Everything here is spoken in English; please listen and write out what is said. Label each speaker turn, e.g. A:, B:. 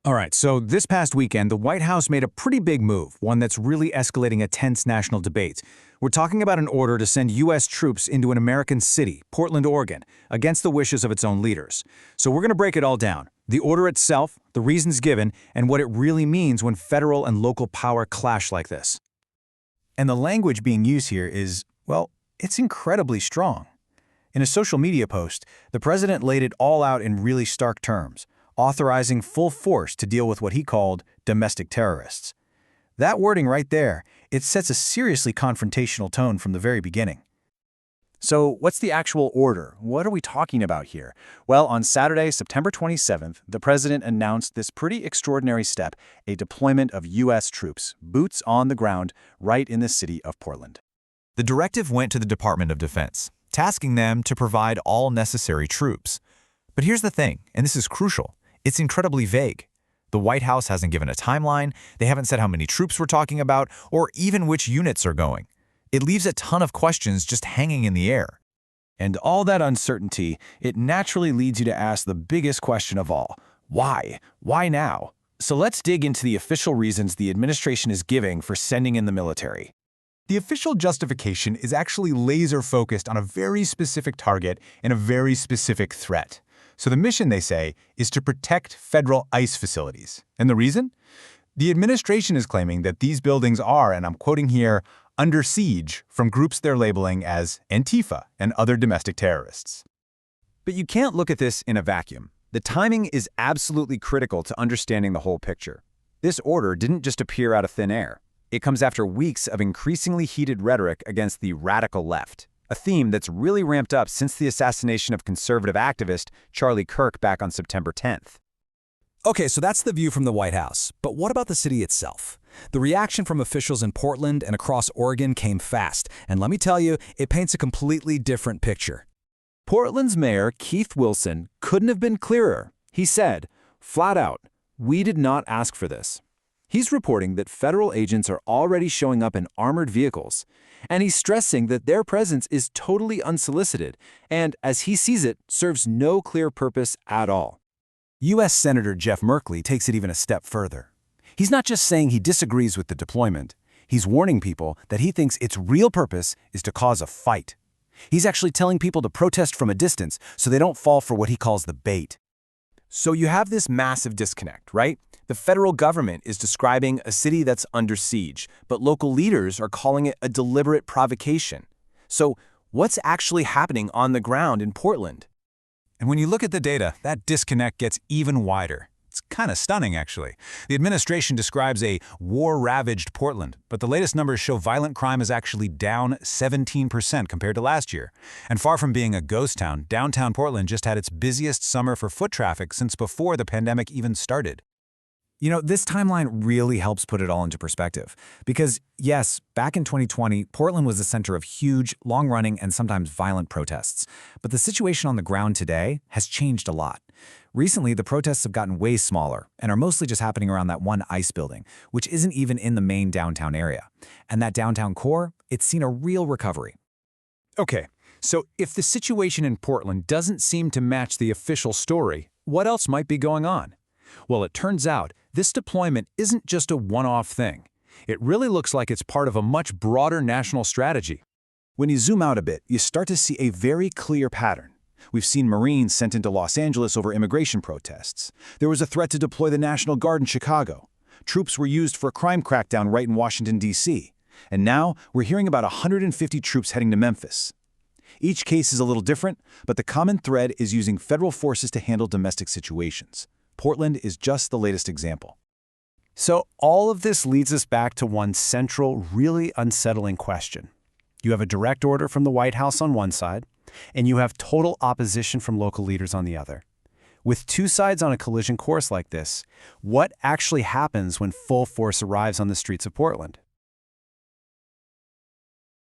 A: All right, so this past weekend, the White House made a pretty big move, one that's really escalating a tense national debate. We're talking about an order to send U.S. troops into an American city, Portland, Oregon, against the wishes of its own leaders. So we're going to break it all down. The order itself, the reasons given, and what it really means when federal and local power clash like this.
B: And the language being used here is, well, it's incredibly strong. In a social media post, the president laid it all out in really stark terms, authorizing full force to deal with what he called domestic terrorists. That wording right there, it sets a seriously confrontational tone from the very beginning.
C: So what's the actual order? What are we talking about here? Well, on Saturday, September 27th, the president announced this pretty extraordinary step, a deployment of U.S. troops, boots on the ground, right in the city of Portland.
D: The directive went to the Department of Defense, tasking them to provide all necessary troops. But here's the thing, and this is crucial. It's incredibly vague. The White House hasn't given a timeline, they haven't said how many troops we're talking about, or even which units are going. It leaves a ton of questions just hanging in the air.
B: And all that uncertainty, it naturally leads you to ask the biggest question of all. Why? Why now? So let's dig into the official reasons the administration is giving for sending in the military.
E: The official justification is actually laser-focused on a very specific target and a very specific threat. So the mission, they say, is to protect federal ICE facilities. And the reason? The administration is claiming that these buildings are, and I'm quoting here, under siege from groups they're labeling as Antifa and other domestic terrorists.
C: But you can't look at this in a vacuum. The timing is absolutely critical to understanding the whole picture. This order didn't just appear out of thin air. It comes after weeks of increasingly heated rhetoric against the radical left, a theme that's really ramped up since the assassination of conservative activist Charlie Kirk back on September 10th.
A: Okay, so that's the view from the White House. But what about the city itself? The reaction from officials in Portland and across Oregon came fast, and let me tell you, it paints a completely different picture.
C: Portland's mayor, Keith Wilson, couldn't have been clearer. He said, flat out, "We did not ask for this." He's reporting that federal agents are already showing up in armored vehicles, and he's stressing that their presence is totally unsolicited and, as he sees it, serves no clear purpose at all.
B: U.S. Senator Jeff Merkley takes it even a step further. He's not just saying he disagrees with the deployment. He's warning people that he thinks its real purpose is to cause a fight. He's actually telling people to protest from a distance so they don't fall for what he calls the bait.
F: So you have this massive disconnect, right? The federal government is describing a city that's under siege, but local leaders are calling it a deliberate provocation. So what's actually happening on the ground in Portland?
E: And when you look at the data, that disconnect gets even wider. It's kind of stunning, actually. The administration describes a war-ravaged Portland, but the latest numbers show violent crime is actually down 17% compared to last year. And far from being a ghost town, downtown Portland just had its busiest summer for foot traffic since before the pandemic even started.
A: You know, this timeline really helps put it all into perspective. Because, yes, back in 2020, Portland was the center of huge, long-running, and sometimes violent protests. But the situation on the ground today has changed a lot. Recently, the protests have gotten way smaller and are mostly just happening around that one ICE building, which isn't even in the main downtown area. And that downtown core, it's seen a real recovery.
E: Okay, so if the situation in Portland doesn't seem to match the official story, what else might be going on? Well, it turns out this deployment isn't just a one-off thing. It really looks like it's part of a much broader national strategy.
B: When you zoom out a bit, you start to see a very clear pattern. We've seen Marines sent into Los Angeles over immigration protests. There was a threat to deploy the National Guard in Chicago. Troops were used for a crime crackdown right in Washington, D.C. And now we're hearing about 150 troops heading to Memphis. Each case is a little different, but the common thread is using federal forces to handle domestic situations. Portland is just the latest example.
C: So all of this leads us back to one central, really unsettling question. You have a direct order from the White House on one side, and you have total opposition from local leaders on the other. With two sides on a collision course like this, what actually happens when full force arrives on the streets of Portland?